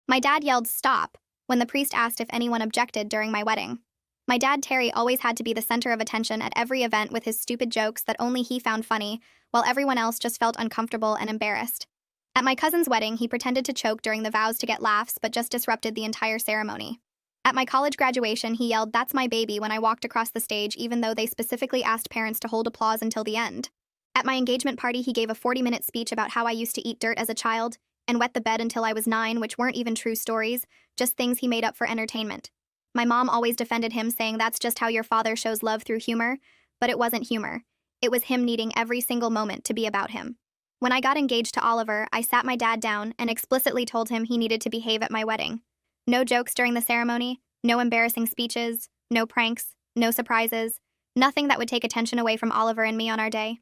My dad yelled, "Stop," when the priest asked if anyone objected during my wedding. My dad, Terry, always had to be the center of attention at every event with his stupid jokes that only he found funny, while everyone else just felt uncomfortable and embarrassed. At my cousin's wedding, he pretended to choke during the vows to get laughs, but just disrupted the entire ceremony. At my college graduation, he yelled, "That's my baby," when I walked across the stage, even though they specifically asked parents to hold applause until the end. At my engagement party, he gave a 40-minute speech about how I used to eat dirt as a child and wet the bed until I was 9, which weren't even true stories, just things he made up for entertainment. My mom always defended him, saying that's just how your father shows love through humor, but it wasn't humor. It was him needing every single moment to be about him. When I got engaged to Oliver, I sat my dad down and explicitly told him he needed to behave at my wedding. No jokes during the ceremony, no embarrassing speeches, no pranks, no surprises, nothing that would take attention away from Oliver and me on our day.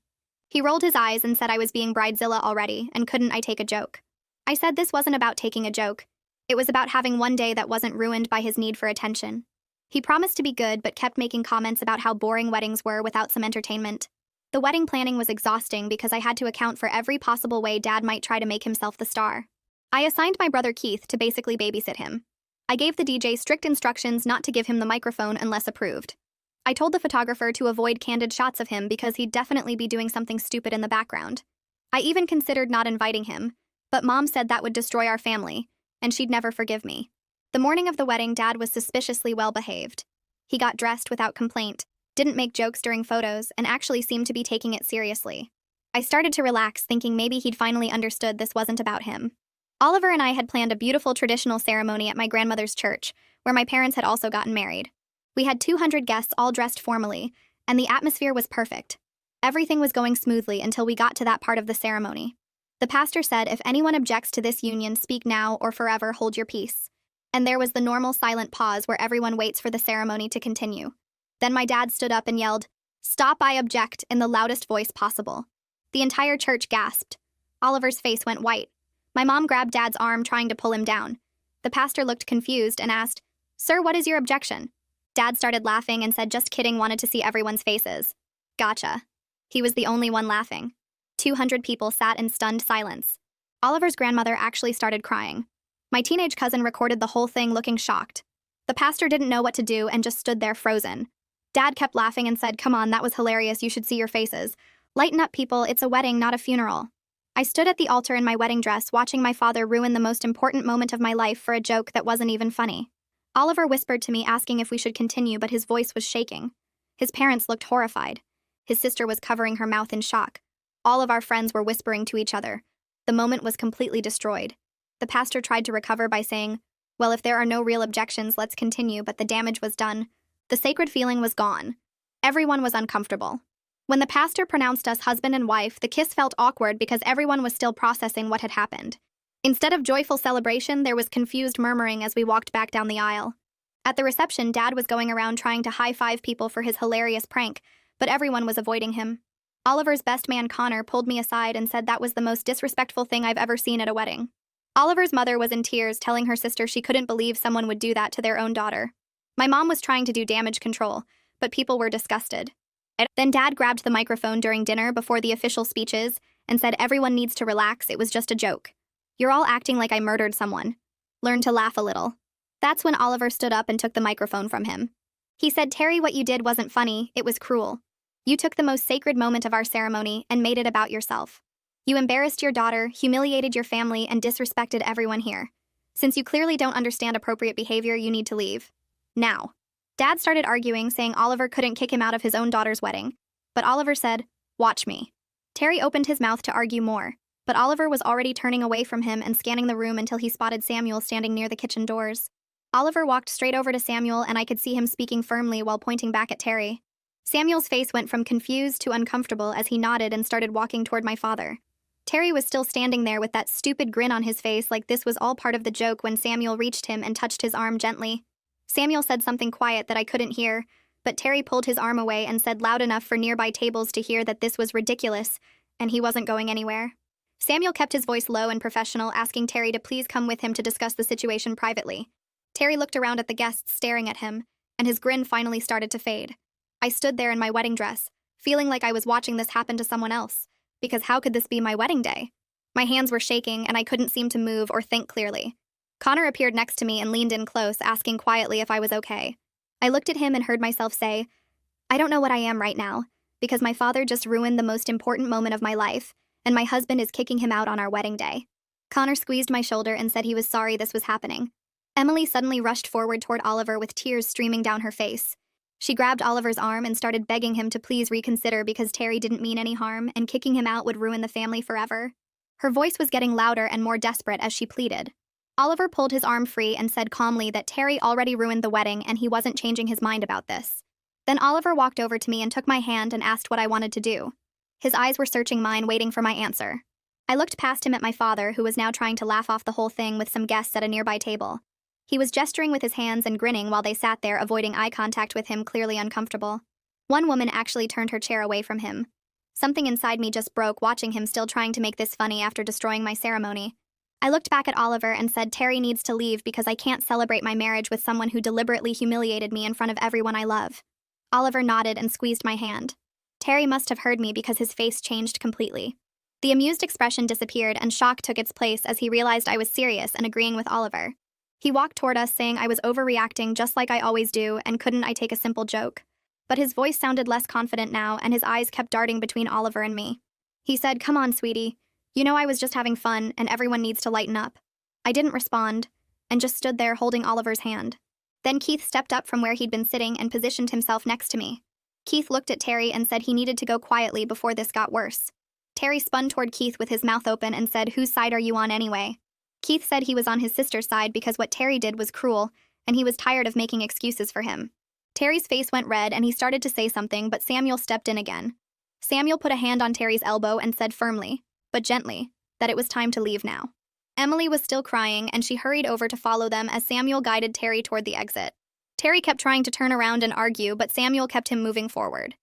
He rolled his eyes and said I was being bridezilla already, and couldn't I take a joke? I said this wasn't about taking a joke. It was about having one day that wasn't ruined by his need for attention. He promised to be good but kept making comments about how boring weddings were without some entertainment. The wedding planning was exhausting because I had to account for every possible way Dad might try to make himself the star. I assigned my brother Keith to basically babysit him. I gave the DJ strict instructions not to give him the microphone unless approved. I told the photographer to avoid candid shots of him because he'd definitely be doing something stupid in the background. I even considered not inviting him, but Mom said that would destroy our family, and she'd never forgive me. The morning of the wedding, Dad was suspiciously well behaved. He got dressed without complaint, didn't make jokes during photos, and actually seemed to be taking it seriously. I started to relax, thinking maybe he'd finally understood this wasn't about him. Oliver and I had planned a beautiful traditional ceremony at my grandmother's church, where my parents had also gotten married. We had 200 guests all dressed formally, and the atmosphere was perfect. Everything was going smoothly until we got to that part of the ceremony. The pastor said, "If anyone objects to this union, speak now or forever hold your peace." And there was the normal silent pause where everyone waits for the ceremony to continue. Then my dad stood up and yelled, "Stop, I object," in the loudest voice possible. The entire church gasped. Oliver's face went white. My mom grabbed Dad's arm, trying to pull him down. The pastor looked confused and asked, "Sir, what is your objection?" Dad started laughing and said, "Just kidding, wanted to see everyone's faces." Gotcha. He was the only one laughing. 200 people sat in stunned silence. Oliver's grandmother actually started crying. My teenage cousin recorded the whole thing looking shocked. The pastor didn't know what to do and just stood there frozen. Dad kept laughing and said, "Come on, that was hilarious, you should see your faces. Lighten up, people, it's a wedding, not a funeral." I stood at the altar in my wedding dress, watching my father ruin the most important moment of my life for a joke that wasn't even funny. Oliver whispered to me, asking if we should continue, but his voice was shaking. His parents looked horrified. His sister was covering her mouth in shock. All of our friends were whispering to each other. The moment was completely destroyed. The pastor tried to recover by saying, "Well, if there are no real objections, let's continue," but the damage was done. The sacred feeling was gone. Everyone was uncomfortable. When the pastor pronounced us husband and wife, the kiss felt awkward because everyone was still processing what had happened. Instead of joyful celebration, there was confused murmuring as we walked back down the aisle. At the reception, Dad was going around trying to high-five people for his hilarious prank, but everyone was avoiding him. Oliver's best man, Connor, pulled me aside and said that was the most disrespectful thing I've ever seen at a wedding. Oliver's mother was in tears, telling her sister she couldn't believe someone would do that to their own daughter. My mom was trying to do damage control, but people were disgusted. Then Dad grabbed the microphone during dinner before the official speeches and said everyone needs to relax, it was just a joke. You're all acting like I murdered someone. Learn to laugh a little. That's when Oliver stood up and took the microphone from him. He said, "Terry, what you did wasn't funny, it was cruel. You took the most sacred moment of our ceremony and made it about yourself. You embarrassed your daughter, humiliated your family, and disrespected everyone here. Since you clearly don't understand appropriate behavior, you need to leave. Now." Dad started arguing, saying Oliver couldn't kick him out of his own daughter's wedding. But Oliver said, "Watch me." Terry opened his mouth to argue more, but Oliver was already turning away from him and scanning the room until he spotted Samuel standing near the kitchen doors. Oliver walked straight over to Samuel, and I could see him speaking firmly while pointing back at Terry. Samuel's face went from confused to uncomfortable as he nodded and started walking toward my father. Terry was still standing there with that stupid grin on his face, like this was all part of the joke, when Samuel reached him and touched his arm gently. Samuel said something quiet that I couldn't hear, but Terry pulled his arm away and said loud enough for nearby tables to hear that this was ridiculous, and he wasn't going anywhere. Samuel kept his voice low and professional, asking Terry to please come with him to discuss the situation privately. Terry looked around at the guests staring at him, and his grin finally started to fade. I stood there in my wedding dress, feeling like I was watching this happen to someone else, because how could this be my wedding day? My hands were shaking, and I couldn't seem to move or think clearly. Connor appeared next to me and leaned in close, asking quietly if I was okay. I looked at him and heard myself say, I don't know what I am right now, because my father just ruined the most important moment of my life, and my husband is kicking him out on our wedding day. Connor squeezed my shoulder and said he was sorry this was happening. Emily suddenly rushed forward toward Oliver with tears streaming down her face. She grabbed Oliver's arm and started begging him to please reconsider because Terry didn't mean any harm and kicking him out would ruin the family forever. Her voice was getting louder and more desperate as she pleaded. Oliver pulled his arm free and said calmly that Terry already ruined the wedding and he wasn't changing his mind about this. Then Oliver walked over to me and took my hand and asked what I wanted to do. His eyes were searching mine, waiting for my answer. I looked past him at my father, who was now trying to laugh off the whole thing with some guests at a nearby table. He was gesturing with his hands and grinning while they sat there, avoiding eye contact with him, clearly uncomfortable. One woman actually turned her chair away from him. Something inside me just broke watching him still trying to make this funny after destroying my ceremony. I looked back at Oliver and said Terry needs to leave because I can't celebrate my marriage with someone who deliberately humiliated me in front of everyone I love. Oliver nodded and squeezed my hand. Terry must have heard me because his face changed completely. The amused expression disappeared and shock took its place as he realized I was serious and agreeing with Oliver. He walked toward us saying I was overreacting just like I always do and couldn't I take a simple joke. But his voice sounded less confident now and his eyes kept darting between Oliver and me. He said, "Come on, sweetie. You know I was just having fun and everyone needs to lighten up." I didn't respond and just stood there holding Oliver's hand. Then Keith stepped up from where he'd been sitting and positioned himself next to me. Keith looked at Terry and said he needed to go quietly before this got worse. Terry spun toward Keith with his mouth open and said, "Whose side are you on anyway?" Keith said he was on his sister's side because what Terry did was cruel, and he was tired of making excuses for him. Terry's face went red and he started to say something, but Samuel stepped in again. Samuel put a hand on Terry's elbow and said firmly, but gently, that it was time to leave now. Emily was still crying, and she hurried over to follow them as Samuel guided Terry toward the exit. Terry kept trying to turn around and argue, but Samuel kept him moving forward.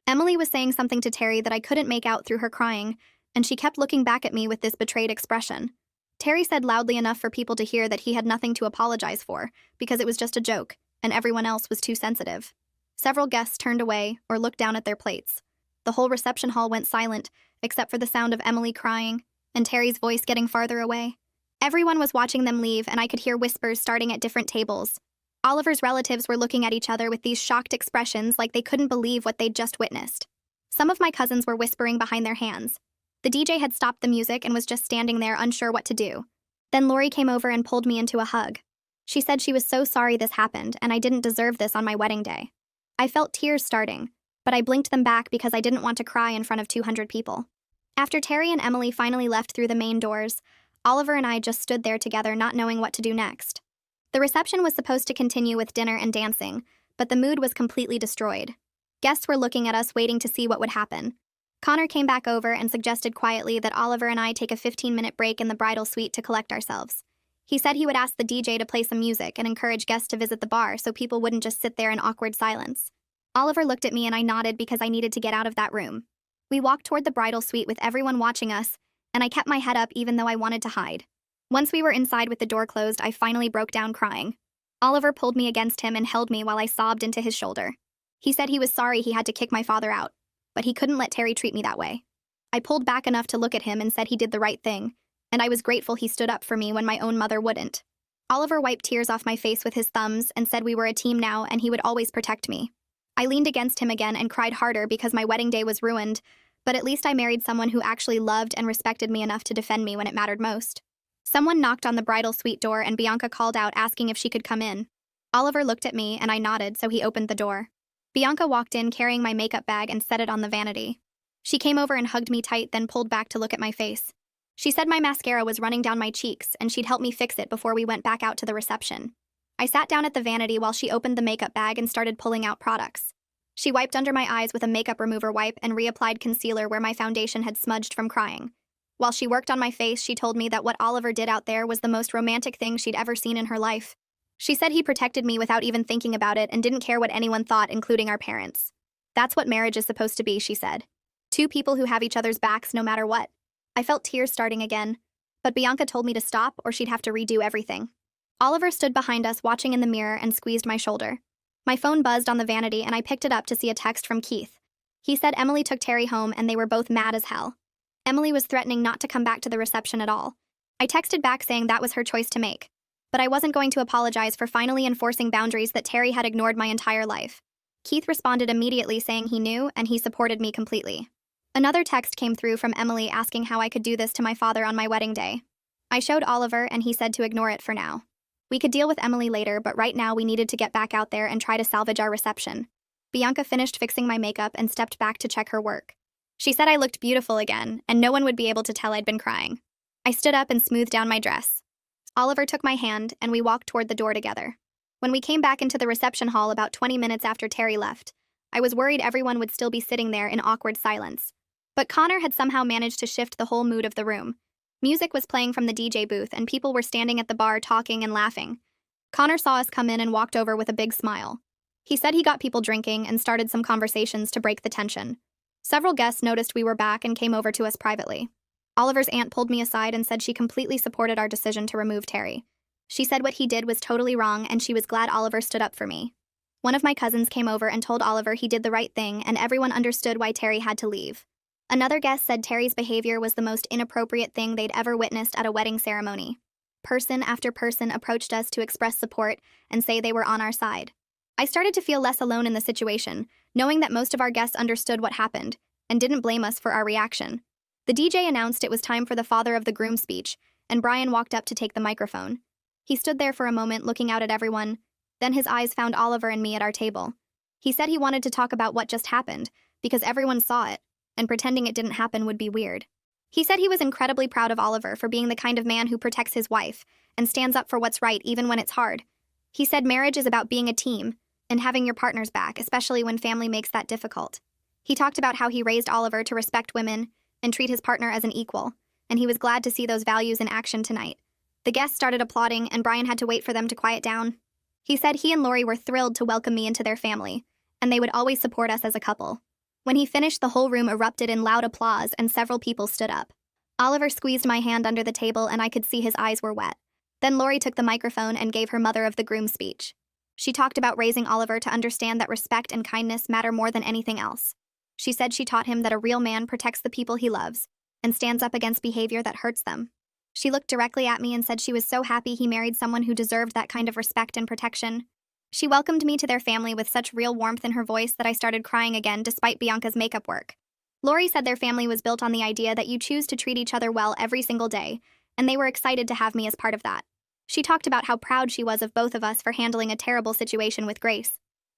Emily was saying something to Terry that I couldn't make out through her crying, and she kept looking back at me with this betrayed expression. Terry said loudly enough for people to hear that he had nothing to apologize for, because it was just a joke, and everyone else was too sensitive. Several guests turned away or looked down at their plates. The whole reception hall went silent, except for the sound of Emily crying, and Terry's voice getting farther away. Everyone was watching them leave, and I could hear whispers starting at different tables. Oliver's relatives were looking at each other with these shocked expressions like they couldn't believe what they'd just witnessed. Some of my cousins were whispering behind their hands. The DJ had stopped the music and was just standing there unsure what to do. Then Lori came over and pulled me into a hug. She said she was so sorry this happened and I didn't deserve this on my wedding day. I felt tears starting, but I blinked them back because I didn't want to cry in front of 200 people. After Terry and Emily finally left through the main doors, Oliver and I just stood there together not knowing what to do next. The reception was supposed to continue with dinner and dancing, but the mood was completely destroyed. Guests were looking at us waiting to see what would happen. Connor came back over and suggested quietly that Oliver and I take a 15-minute break in the bridal suite to collect ourselves. He said he would ask the DJ to play some music and encourage guests to visit the bar so people wouldn't just sit there in awkward silence. Oliver looked at me and I nodded because I needed to get out of that room. We walked toward the bridal suite with everyone watching us, and I kept my head up even though I wanted to hide. Once we were inside with the door closed, I finally broke down crying. Oliver pulled me against him and held me while I sobbed into his shoulder. He said he was sorry he had to kick my father out, but he couldn't let Terry treat me that way. I pulled back enough to look at him and said he did the right thing, and I was grateful he stood up for me when my own mother wouldn't. Oliver wiped tears off my face with his thumbs and said we were a team now and he would always protect me. I leaned against him again and cried harder because my wedding day was ruined, but at least I married someone who actually loved and respected me enough to defend me when it mattered most. Someone knocked on the bridal suite door and Bianca called out asking if she could come in. Oliver looked at me and I nodded, so he opened the door. Bianca walked in carrying my makeup bag and set it on the vanity. She came over and hugged me tight, then pulled back to look at my face. She said my mascara was running down my cheeks and she'd help me fix it before we went back out to the reception. I sat down at the vanity while she opened the makeup bag and started pulling out products. She wiped under my eyes with a makeup remover wipe and reapplied concealer where my foundation had smudged from crying. While she worked on my face, she told me that what Oliver did out there was the most romantic thing she'd ever seen in her life. She said he protected me without even thinking about it and didn't care what anyone thought, including our parents. That's what marriage is supposed to be, she said. Two people who have each other's backs no matter what. I felt tears starting again, but Bianca told me to stop or she'd have to redo everything. Oliver stood behind us watching in the mirror and squeezed my shoulder. My phone buzzed on the vanity and I picked it up to see a text from Keith. He said Emily took Terry home and they were both mad as hell. Emily was threatening not to come back to the reception at all. I texted back saying that was her choice to make. but I wasn't going to apologize for finally enforcing boundaries that Terry had ignored my entire life. Keith responded immediately saying he knew and he supported me completely. Another text came through from Emily asking how I could do this to my father on my wedding day. I showed Oliver and he said to ignore it for now. We could deal with Emily later, but right now we needed to get back out there and try to salvage our reception. Bianca finished fixing my makeup and stepped back to check her work. She said I looked beautiful again, and no one would be able to tell I'd been crying. I stood up and smoothed down my dress. Oliver took my hand, and we walked toward the door together. When we came back into the reception hall about 20 minutes after Terry left, I was worried everyone would still be sitting there in awkward silence. But Connor had somehow managed to shift the whole mood of the room. Music was playing from the DJ booth, and people were standing at the bar talking and laughing. Connor saw us come in and walked over with a big smile. He said he got people drinking and started some conversations to break the tension. Several guests noticed we were back and came over to us privately. Oliver's aunt pulled me aside and said she completely supported our decision to remove Terry. She said what he did was totally wrong and she was glad Oliver stood up for me. One of my cousins came over and told Oliver he did the right thing and everyone understood why Terry had to leave. Another guest said Terry's behavior was the most inappropriate thing they'd ever witnessed at a wedding ceremony. Person after person approached us to express support and say they were on our side. I started to feel less alone in the situation, knowing that most of our guests understood what happened and didn't blame us for our reaction. The DJ announced it was time for the father of the groom speech, and Brian walked up to take the microphone. He stood there for a moment looking out at everyone, then his eyes found Oliver and me at our table. He said he wanted to talk about what just happened, because everyone saw it, and pretending it didn't happen would be weird. He said he was incredibly proud of Oliver for being the kind of man who protects his wife and stands up for what's right even when it's hard. He said marriage is about being a team and having your partner's back, especially when family makes that difficult. He talked about how he raised Oliver to respect women and treat his partner as an equal, and he was glad to see those values in action tonight. The guests started applauding, and Brian had to wait for them to quiet down. He said he and Lori were thrilled to welcome me into their family, and they would always support us as a couple. When he finished, the whole room erupted in loud applause, and several people stood up. Oliver squeezed my hand under the table, and I could see his eyes were wet. Then Lori took the microphone and gave her mother of the groom speech. She talked about raising Oliver to understand that respect and kindness matter more than anything else. She said she taught him that a real man protects the people he loves and stands up against behavior that hurts them. She looked directly at me and said she was so happy he married someone who deserved that kind of respect and protection. She welcomed me to their family with such real warmth in her voice that I started crying again despite Bianca's makeup work. Lori said their family was built on the idea that you choose to treat each other well every single day, and they were excited to have me as part of that. She talked about how proud she was of both of us for handling a terrible situation with grace.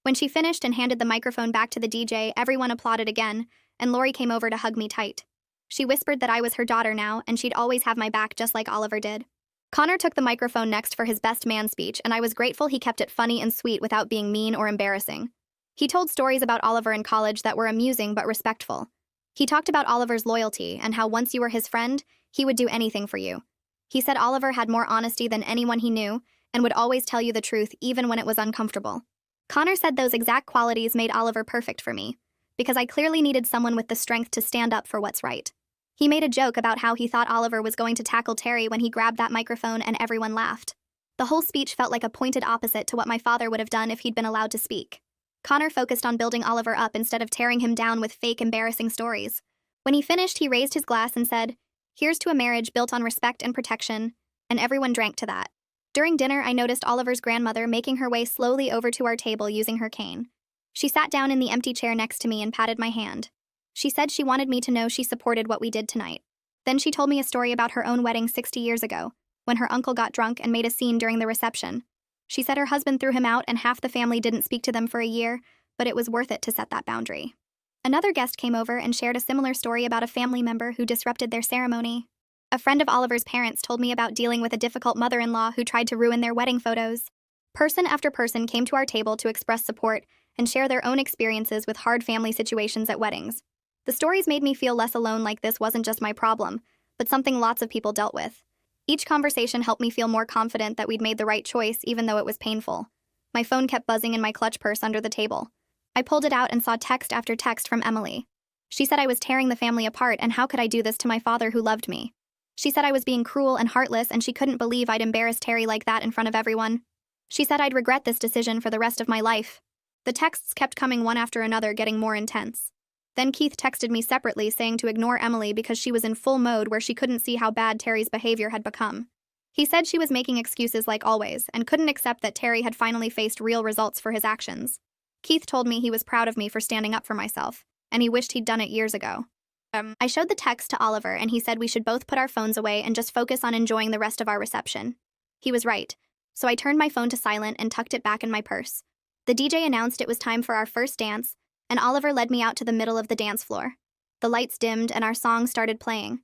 When she finished and handed the microphone back to the DJ, everyone applauded again, and Lori came over to hug me tight. She whispered that I was her daughter now, and she'd always have my back just like Oliver did. Connor took the microphone next for his best man speech, and I was grateful he kept it funny and sweet without being mean or embarrassing. He told stories about Oliver in college that were amusing but respectful. He talked about Oliver's loyalty and how once you were his friend, he would do anything for you. He said Oliver had more honesty than anyone he knew and would always tell you the truth even when it was uncomfortable. Connor said those exact qualities made Oliver perfect for me, because I clearly needed someone with the strength to stand up for what's right. He made a joke about how he thought Oliver was going to tackle Terry when he grabbed that microphone and everyone laughed. The whole speech felt like a pointed opposite to what my father would have done if he'd been allowed to speak. Connor focused on building Oliver up instead of tearing him down with fake embarrassing stories. When he finished, he raised his glass and said, "Here's to a marriage built on respect and protection," and everyone drank to that. During dinner, I noticed Oliver's grandmother making her way slowly over to our table using her cane. She sat down in the empty chair next to me and patted my hand. She said she wanted me to know she supported what we did tonight. Then she told me a story about her own wedding 60 years ago, when her uncle got drunk and made a scene during the reception. She said her husband threw him out and half the family didn't speak to them for a year, but it was worth it to set that boundary. Another guest came over and shared a similar story about a family member who disrupted their ceremony. A friend of Oliver's parents told me about dealing with a difficult mother-in-law who tried to ruin their wedding photos. Person after person came to our table to express support and share their own experiences with hard family situations at weddings. The stories made me feel less alone, like this wasn't just my problem, but something lots of people dealt with. Each conversation helped me feel more confident that we'd made the right choice, even though it was painful. My phone kept buzzing in my clutch purse under the table. I pulled it out and saw text after text from Emily. She said I was tearing the family apart, and how could I do this to my father who loved me? She said I was being cruel and heartless, and she couldn't believe I'd embarrassed Terry like that in front of everyone. She said I'd regret this decision for the rest of my life. The texts kept coming one after another, getting more intense. Then Keith texted me separately saying to ignore Emily because she was in full mode where she couldn't see how bad Terry's behavior had become. He said she was making excuses like always and couldn't accept that Terry had finally faced real results for his actions. Keith told me he was proud of me for standing up for myself, and he wished he'd done it years ago. I showed the text to Oliver and he said we should both put our phones away and just focus on enjoying the rest of our reception. He was right, so I turned my phone to silent and tucked it back in my purse. The DJ announced it was time for our first dance, and Oliver led me out to the middle of the dance floor. The lights dimmed and our song started playing.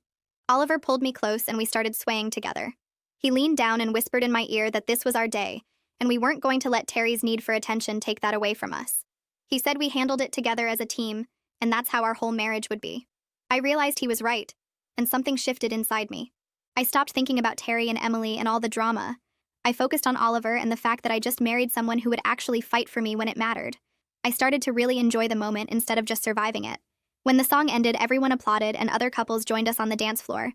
Oliver pulled me close and we started swaying together. He leaned down and whispered in my ear that this was our day, and we weren't going to let Terry's need for attention take that away from us. He said we handled it together as a team, and that's how our whole marriage would be. I realized he was right, and something shifted inside me. I stopped thinking about Terry and Emily and all the drama. I focused on Oliver and the fact that I just married someone who would actually fight for me when it mattered. I started to really enjoy the moment instead of just surviving it. When the song ended, everyone applauded and other couples joined us on the dance floor.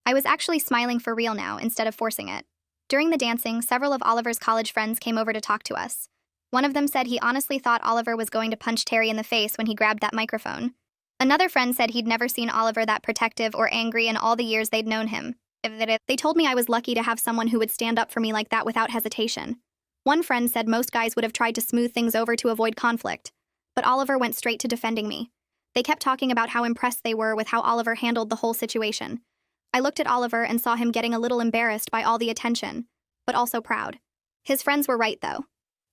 I was actually smiling for real now instead of forcing it. During the dancing, several of Oliver's college friends came over to talk to us. One of them said he honestly thought Oliver was going to punch Terry in the face when he grabbed that microphone. Another friend said he'd never seen Oliver that protective or angry in all the years they'd known him. They told me I was lucky to have someone who would stand up for me like that without hesitation. One friend said most guys would have tried to smooth things over to avoid conflict, but Oliver went straight to defending me. They kept talking about how impressed they were with how Oliver handled the whole situation. I looked at Oliver and saw him getting a little embarrassed by all the attention, but also proud. His friends were right, though.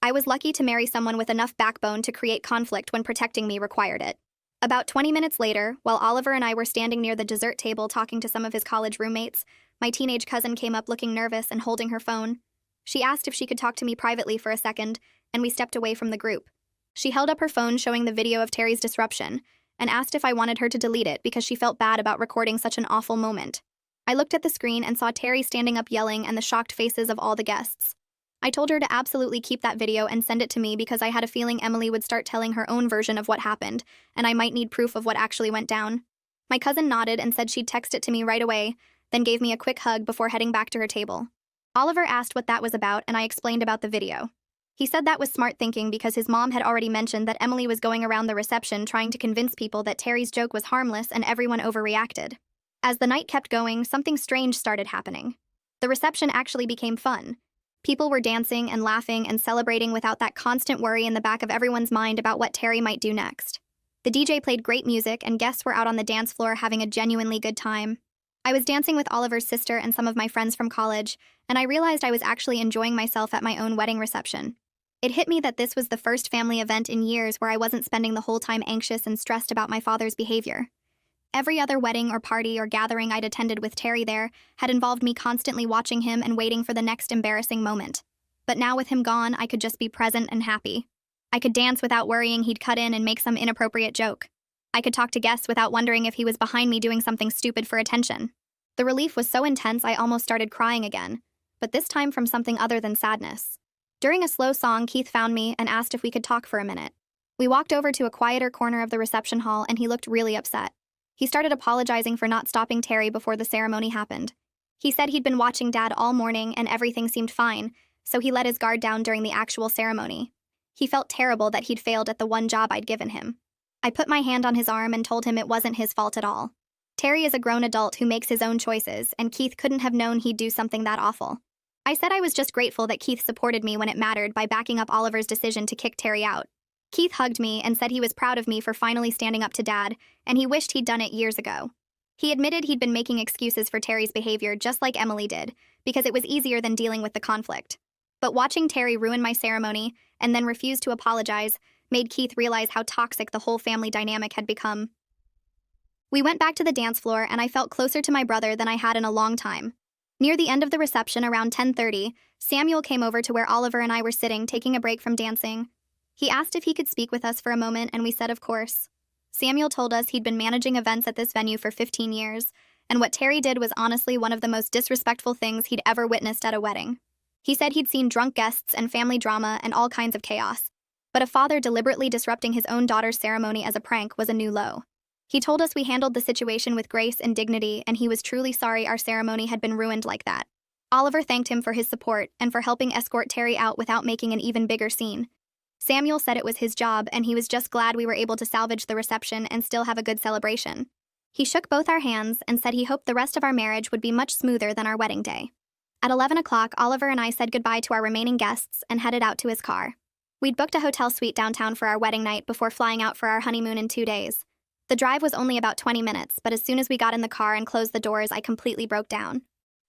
I was lucky to marry someone with enough backbone to create conflict when protecting me required it. About 20 minutes later, while Oliver and I were standing near the dessert table talking to some of his college roommates, my teenage cousin came up looking nervous and holding her phone. She asked if she could talk to me privately for a second, and we stepped away from the group. She held up her phone showing the video of Terry's disruption, and asked if I wanted her to delete it because she felt bad about recording such an awful moment. I looked at the screen and saw Terry standing up yelling and the shocked faces of all the guests. I told her to absolutely keep that video and send it to me because I had a feeling Emily would start telling her own version of what happened, and I might need proof of what actually went down. My cousin nodded and said she'd text it to me right away, then gave me a quick hug before heading back to her table. Oliver asked what that was about, and I explained about the video. He said that was smart thinking because his mom had already mentioned that Emily was going around the reception trying to convince people that Terry's joke was harmless and everyone overreacted. As the night kept going, something strange started happening. The reception actually became fun. People were dancing and laughing and celebrating without that constant worry in the back of everyone's mind about what Terry might do next. The DJ played great music and guests were out on the dance floor having a genuinely good time. I was dancing with Oliver's sister and some of my friends from college, and I realized I was actually enjoying myself at my own wedding reception. It hit me that this was the first family event in years where I wasn't spending the whole time anxious and stressed about my father's behavior. Every other wedding or party or gathering I'd attended with Terry there had involved me constantly watching him and waiting for the next embarrassing moment. But now with him gone, I could just be present and happy. I could dance without worrying he'd cut in and make some inappropriate joke. I could talk to guests without wondering if he was behind me doing something stupid for attention. The relief was so intense I almost started crying again, but this time from something other than sadness. During a slow song, Keith found me and asked if we could talk for a minute. We walked over to a quieter corner of the reception hall and he looked really upset. He started apologizing for not stopping Terry before the ceremony happened. He said he'd been watching Dad all morning and everything seemed fine, so he let his guard down during the actual ceremony. He felt terrible that he'd failed at the one job I'd given him. I put my hand on his arm and told him it wasn't his fault at all. Terry is a grown adult who makes his own choices, and Keith couldn't have known he'd do something that awful. I said I was just grateful that Keith supported me when it mattered by backing up Oliver's decision to kick Terry out. Keith hugged me and said he was proud of me for finally standing up to Dad, and he wished he'd done it years ago. He admitted he'd been making excuses for Terry's behavior just like Emily did, because it was easier than dealing with the conflict. But watching Terry ruin my ceremony and then refuse to apologize made Keith realize how toxic the whole family dynamic had become. We went back to the dance floor and I felt closer to my brother than I had in a long time. Near the end of the reception around 10:30, Samuel came over to where Oliver and I were sitting taking a break from dancing. He asked if he could speak with us for a moment and we said of course. Samuel told us he'd been managing events at this venue for 15 years, and what Terry did was honestly one of the most disrespectful things he'd ever witnessed at a wedding. He said he'd seen drunk guests and family drama and all kinds of chaos, but a father deliberately disrupting his own daughter's ceremony as a prank was a new low. He told us we handled the situation with grace and dignity, and he was truly sorry our ceremony had been ruined like that. Oliver thanked him for his support and for helping escort Terry out without making an even bigger scene. Samuel said it was his job, and he was just glad we were able to salvage the reception and still have a good celebration. He shook both our hands and said he hoped the rest of our marriage would be much smoother than our wedding day. At 11 o'clock, Oliver and I said goodbye to our remaining guests and headed out to his car. We'd booked a hotel suite downtown for our wedding night before flying out for our honeymoon in 2 days. The drive was only about 20 minutes, but as soon as we got in the car and closed the doors, I completely broke down.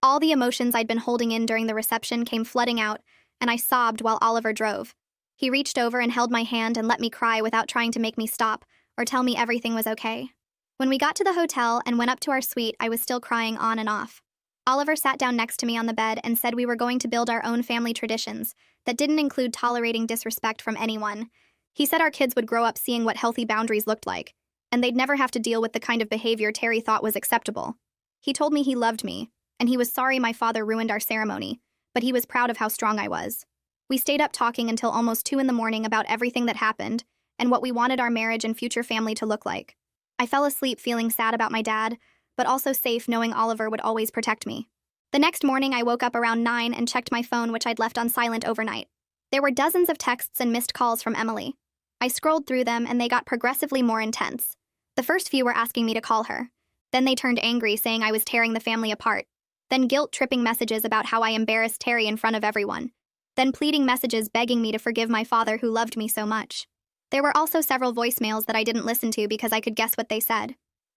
All the emotions I'd been holding in during the reception came flooding out, and I sobbed while Oliver drove. He reached over and held my hand and let me cry without trying to make me stop or tell me everything was okay. When we got to the hotel and went up to our suite, I was still crying on and off. Oliver sat down next to me on the bed and said we were going to build our own family traditions that didn't include tolerating disrespect from anyone. He said our kids would grow up seeing what healthy boundaries looked like, and they'd never have to deal with the kind of behavior Terry thought was acceptable. He told me he loved me, and he was sorry my father ruined our ceremony, but he was proud of how strong I was. We stayed up talking until almost 2 in the morning about everything that happened and what we wanted our marriage and future family to look like. I fell asleep feeling sad about my dad, but also safe knowing Oliver would always protect me. The next morning, I woke up around 9 and checked my phone, which I'd left on silent overnight. There were dozens of texts and missed calls from Emily. I scrolled through them and they got progressively more intense. The first few were asking me to call her. Then they turned angry, saying I was tearing the family apart. Then guilt-tripping messages about how I embarrassed Terry in front of everyone. Then pleading messages begging me to forgive my father who loved me so much. There were also several voicemails that I didn't listen to because I could guess what they said.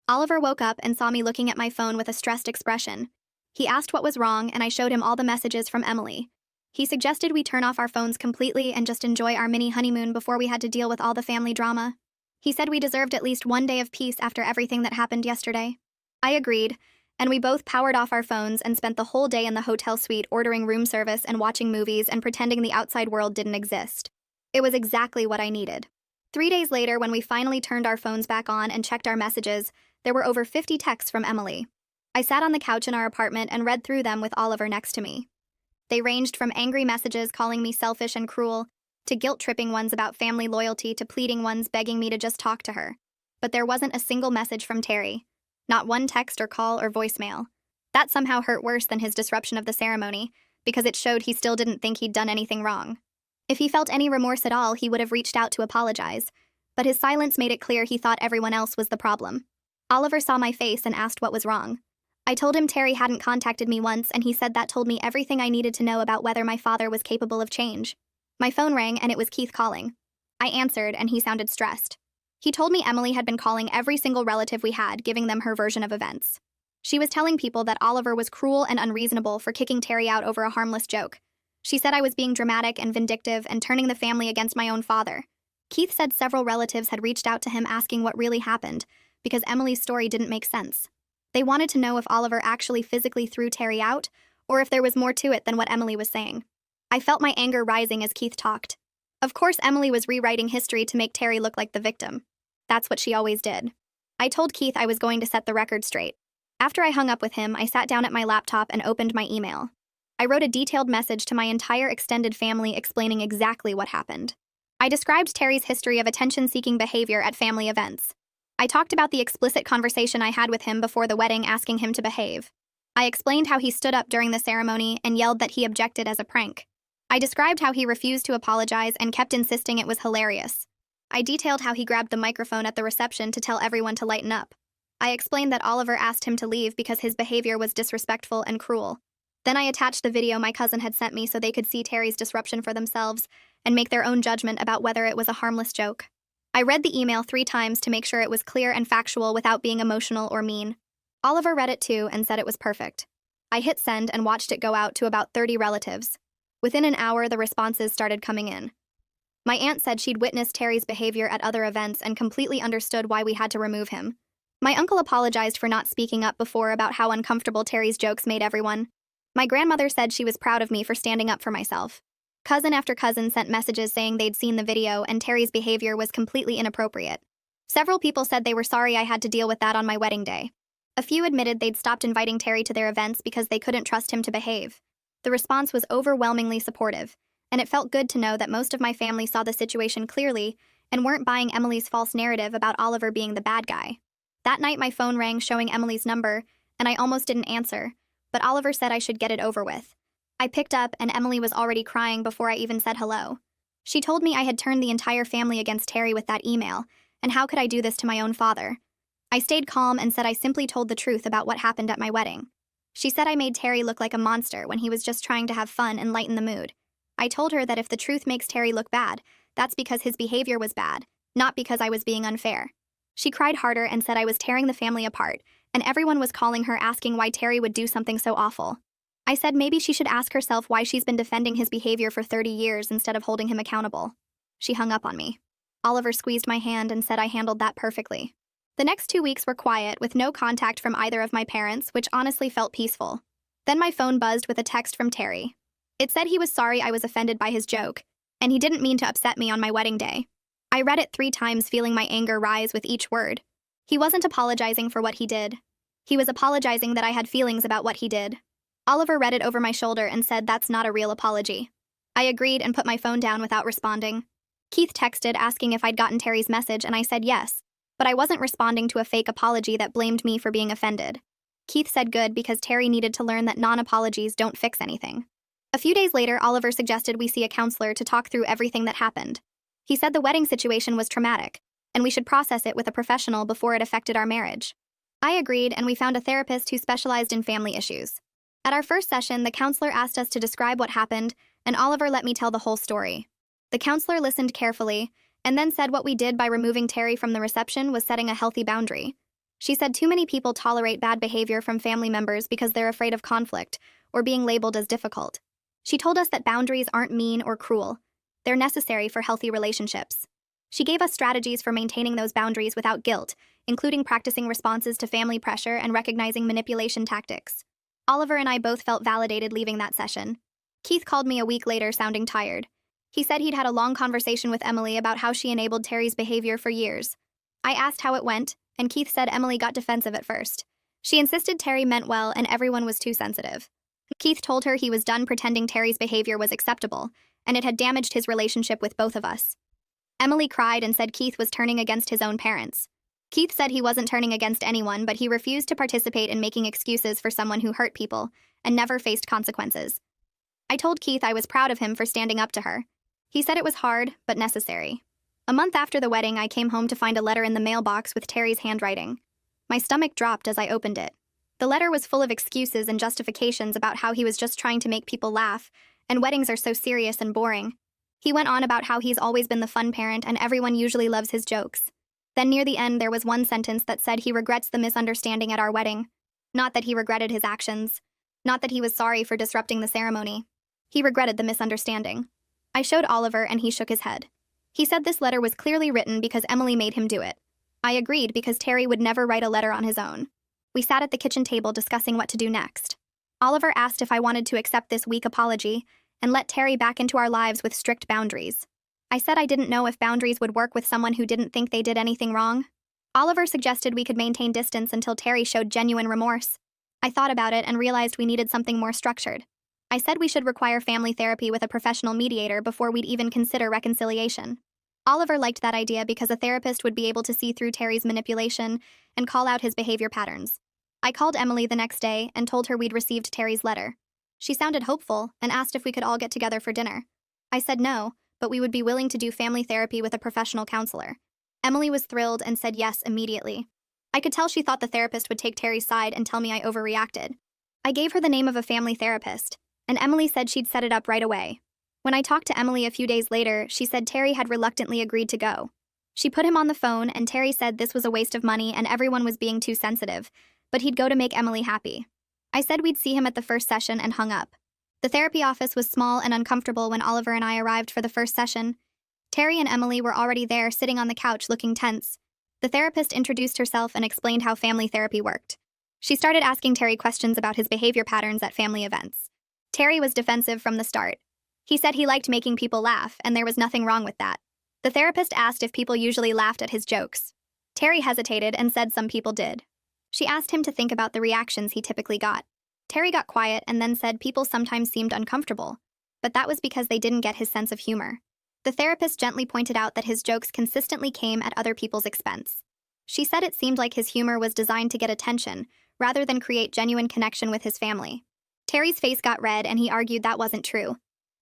Oliver woke up and saw me looking at my phone with a stressed expression. He asked what was wrong, and I showed him all the messages from Emily. He suggested we turn off our phones completely and just enjoy our mini honeymoon before we had to deal with all the family drama. He said we deserved at least one day of peace after everything that happened yesterday. I agreed, and we both powered off our phones and spent the whole day in the hotel suite ordering room service and watching movies and pretending the outside world didn't exist. It was exactly what I needed. 3 days later, when we finally turned our phones back on and checked our messages, there were over 50 texts from Emily. I sat on the couch in our apartment and read through them with Oliver next to me. They ranged from angry messages calling me selfish and cruel, to guilt-tripping ones about family loyalty, to pleading ones begging me to just talk to her. But there wasn't a single message from Terry. Not one text or call or voicemail. That somehow hurt worse than his disruption of the ceremony, because it showed he still didn't think he'd done anything wrong. If he felt any remorse at all, he would have reached out to apologize, but his silence made it clear he thought everyone else was the problem. Oliver saw my face and asked what was wrong. I told him Terry hadn't contacted me once, and he said that told me everything I needed to know about whether my father was capable of change. My phone rang, and it was Keith calling. I answered, and he sounded stressed. He told me Emily had been calling every single relative we had, giving them her version of events. She was telling people that Oliver was cruel and unreasonable for kicking Terry out over a harmless joke. She said I was being dramatic and vindictive and turning the family against my own father. Keith said several relatives had reached out to him asking what really happened, because Emily's story didn't make sense. They wanted to know if Oliver actually physically threw Terry out, or if there was more to it than what Emily was saying. I felt my anger rising as Keith talked. Of course, Emily was rewriting history to make Terry look like the victim. That's what she always did. I told Keith I was going to set the record straight. After I hung up with him, I sat down at my laptop and opened my email. I wrote a detailed message to my entire extended family explaining exactly what happened. I described Terry's history of attention-seeking behavior at family events. I talked about the explicit conversation I had with him before the wedding asking him to behave. I explained how he stood up during the ceremony and yelled that he objected as a prank. I described how he refused to apologize and kept insisting it was hilarious. I detailed how he grabbed the microphone at the reception to tell everyone to lighten up. I explained that Oliver asked him to leave because his behavior was disrespectful and cruel. Then I attached the video my cousin had sent me so they could see Terry's disruption for themselves and make their own judgment about whether it was a harmless joke. I read the email 3 times to make sure it was clear and factual without being emotional or mean. Oliver read it too and said it was perfect. I hit send and watched it go out to about 30 relatives. Within an hour, the responses started coming in. My aunt said she'd witnessed Terry's behavior at other events and completely understood why we had to remove him. My uncle apologized for not speaking up before about how uncomfortable Terry's jokes made everyone. My grandmother said she was proud of me for standing up for myself. Cousin after cousin sent messages saying they'd seen the video and Terry's behavior was completely inappropriate. Several people said they were sorry I had to deal with that on my wedding day. A few admitted they'd stopped inviting Terry to their events because they couldn't trust him to behave. The response was overwhelmingly supportive, and it felt good to know that most of my family saw the situation clearly and weren't buying Emily's false narrative about Oliver being the bad guy. That night my phone rang showing Emily's number, and I almost didn't answer, but Oliver said I should get it over with. I picked up, and Emily was already crying before I even said hello. She told me I had turned the entire family against Terry with that email, and how could I do this to my own father? I stayed calm and said I simply told the truth about what happened at my wedding. She said I made Terry look like a monster when he was just trying to have fun and lighten the mood. I told her that if the truth makes Terry look bad, that's because his behavior was bad, not because I was being unfair. She cried harder and said I was tearing the family apart, and everyone was calling her asking why Terry would do something so awful. I said maybe she should ask herself why she's been defending his behavior for 30 years instead of holding him accountable. She hung up on me. Oliver squeezed my hand and said I handled that perfectly. The next 2 weeks were quiet, with no contact from either of my parents, which honestly felt peaceful. Then my phone buzzed with a text from Terry. It said he was sorry I was offended by his joke, and he didn't mean to upset me on my wedding day. I read it 3 times, feeling my anger rise with each word. He wasn't apologizing for what he did. He was apologizing that I had feelings about what he did. Oliver read it over my shoulder and said that's not a real apology. I agreed and put my phone down without responding. Keith texted asking if I'd gotten Terry's message, and I said yes, but I wasn't responding to a fake apology that blamed me for being offended. Keith said good because Terry needed to learn that non-apologies don't fix anything. A few days later, Oliver suggested we see a counselor to talk through everything that happened. He said the wedding situation was traumatic, and we should process it with a professional before it affected our marriage. I agreed, and we found a therapist who specialized in family issues. At our first session, the counselor asked us to describe what happened, and Oliver let me tell the whole story. The counselor listened carefully, and then said what we did by removing Terry from the reception was setting a healthy boundary. She said too many people tolerate bad behavior from family members because they're afraid of conflict or being labeled as difficult. She told us that boundaries aren't mean or cruel. They're necessary for healthy relationships. She gave us strategies for maintaining those boundaries without guilt, including practicing responses to family pressure and recognizing manipulation tactics. Oliver and I both felt validated leaving that session. Keith called me a week later sounding tired. He said he'd had a long conversation with Emily about how she enabled Terry's behavior for years. I asked how it went, and Keith said Emily got defensive at first. She insisted Terry meant well and everyone was too sensitive. Keith told her he was done pretending Terry's behavior was acceptable, and it had damaged his relationship with both of us. Emily cried and said Keith was turning against his own parents. Keith said he wasn't turning against anyone, but he refused to participate in making excuses for someone who hurt people and never faced consequences. I told Keith I was proud of him for standing up to her. He said it was hard, but necessary. A month after the wedding, I came home to find a letter in the mailbox with Terry's handwriting. My stomach dropped as I opened it. The letter was full of excuses and justifications about how he was just trying to make people laugh, and weddings are so serious and boring. He went on about how he's always been the fun parent and everyone usually loves his jokes. Then near the end, there was one sentence that said he regrets the misunderstanding at our wedding. Not that he regretted his actions. Not that he was sorry for disrupting the ceremony. He regretted the misunderstanding. I showed Oliver and he shook his head. He said this letter was clearly written because Emily made him do it. I agreed because Terry would never write a letter on his own. We sat at the kitchen table discussing what to do next. Oliver asked if I wanted to accept this weak apology and let Terry back into our lives with strict boundaries. I said I didn't know if boundaries would work with someone who didn't think they did anything wrong. Oliver suggested we could maintain distance until Terry showed genuine remorse. I thought about it and realized we needed something more structured. I said we should require family therapy with a professional mediator before we'd even consider reconciliation. Oliver liked that idea because a therapist would be able to see through Terry's manipulation and call out his behavior patterns. I called Emily the next day and told her we'd received Terry's letter. She sounded hopeful and asked if we could all get together for dinner. I said no, but we would be willing to do family therapy with a professional counselor. Emily was thrilled and said yes immediately. I could tell she thought the therapist would take Terry's side and tell me I overreacted. I gave her the name of a family therapist, and Emily said she'd set it up right away. When I talked to Emily a few days later, she said Terry had reluctantly agreed to go. She put him on the phone, and Terry said this was a waste of money and everyone was being too sensitive, but he'd go to make Emily happy. I said we'd see him at the first session and hung up. The therapy office was small and uncomfortable when Oliver and I arrived for the first session. Terry and Emily were already there, sitting on the couch looking tense. The therapist introduced herself and explained how family therapy worked. She started asking Terry questions about his behavior patterns at family events. Terry was defensive from the start. He said he liked making people laugh, and there was nothing wrong with that. The therapist asked if people usually laughed at his jokes. Terry hesitated and said some people did. She asked him to think about the reactions he typically got. Terry got quiet and then said people sometimes seemed uncomfortable, but that was because they didn't get his sense of humor. The therapist gently pointed out that his jokes consistently came at other people's expense. She said it seemed like his humor was designed to get attention, rather than create genuine connection with his family. Terry's face got red and he argued that wasn't true.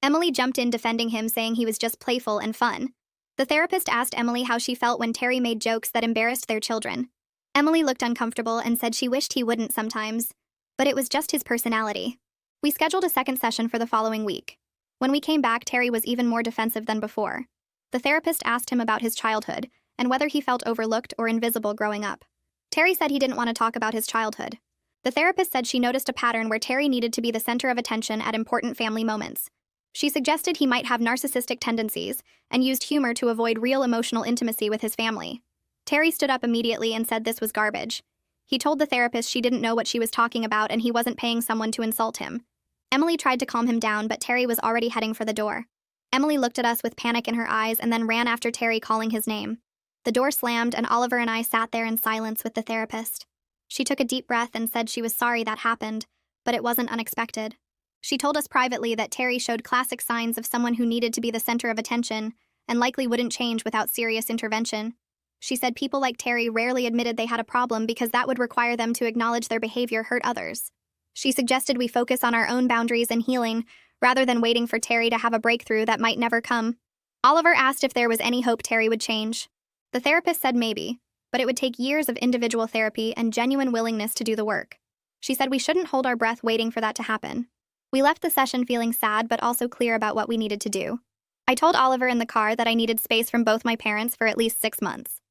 Emily jumped in defending him, saying he was just playful and fun. The therapist asked Emily how she felt when Terry made jokes that embarrassed their children. Emily looked uncomfortable and said she wished he wouldn't sometimes. but it was just his personality. We scheduled a second session for the following week. When we came back, Terry was even more defensive than before. The therapist asked him about his childhood and whether he felt overlooked or invisible growing up. Terry said he didn't want to talk about his childhood. The therapist said she noticed a pattern where Terry needed to be the center of attention at important family moments. She suggested he might have narcissistic tendencies and used humor to avoid real emotional intimacy with his family. Terry stood up immediately and said this was garbage. He told the therapist she didn't know what she was talking about and he wasn't paying someone to insult him. Emily tried to calm him down, but Terry was already heading for the door. Emily looked at us with panic in her eyes and then ran after Terry, calling his name. The door slammed and Oliver and I sat there in silence with the therapist. She took a deep breath and said she was sorry that happened, but it wasn't unexpected. She told us privately that Terry showed classic signs of someone who needed to be the center of attention and likely wouldn't change without serious intervention. She said people like Terry rarely admitted they had a problem because that would require them to acknowledge their behavior hurt others. She suggested we focus on our own boundaries and healing, rather than waiting for Terry to have a breakthrough that might never come. Oliver asked if there was any hope Terry would change. The therapist said maybe, but it would take years of individual therapy and genuine willingness to do the work. She said we shouldn't hold our breath waiting for that to happen. We left the session feeling sad but also clear about what we needed to do. I told Oliver in the car that I needed space from both my parents for at least 6 months.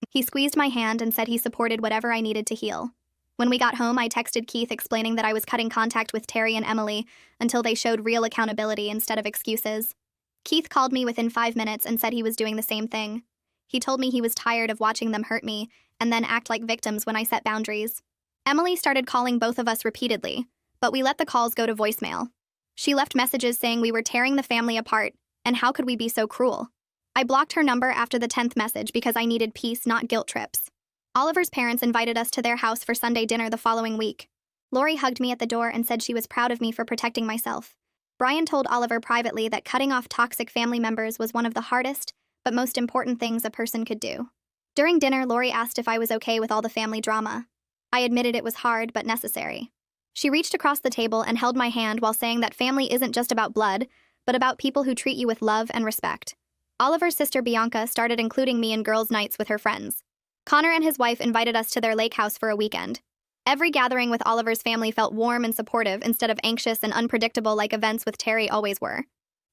He squeezed my hand and said he supported whatever I needed to heal. When we got home, I texted Keith explaining that I was cutting contact with Terry and Emily until they showed real accountability instead of excuses. Keith called me within 5 minutes and said he was doing the same thing. He told me he was tired of watching them hurt me and then act like victims when I set boundaries. Emily started calling both of us repeatedly, but we let the calls go to voicemail. She left messages saying we were tearing the family apart, and how could we be so cruel? I blocked her number after the 10th message because I needed peace, not guilt trips. Oliver's parents invited us to their house for Sunday dinner the following week. Lori hugged me at the door and said she was proud of me for protecting myself. Brian told Oliver privately that cutting off toxic family members was one of the hardest, but most important things a person could do. During dinner, Lori asked if I was okay with all the family drama. I admitted it was hard but necessary. She reached across the table and held my hand while saying that family isn't just about blood, but about people who treat you with love and respect. Oliver's sister Bianca started including me in girls' nights with her friends. Connor and his wife invited us to their lake house for a weekend. Every gathering with Oliver's family felt warm and supportive instead of anxious and unpredictable like events with Terry always were.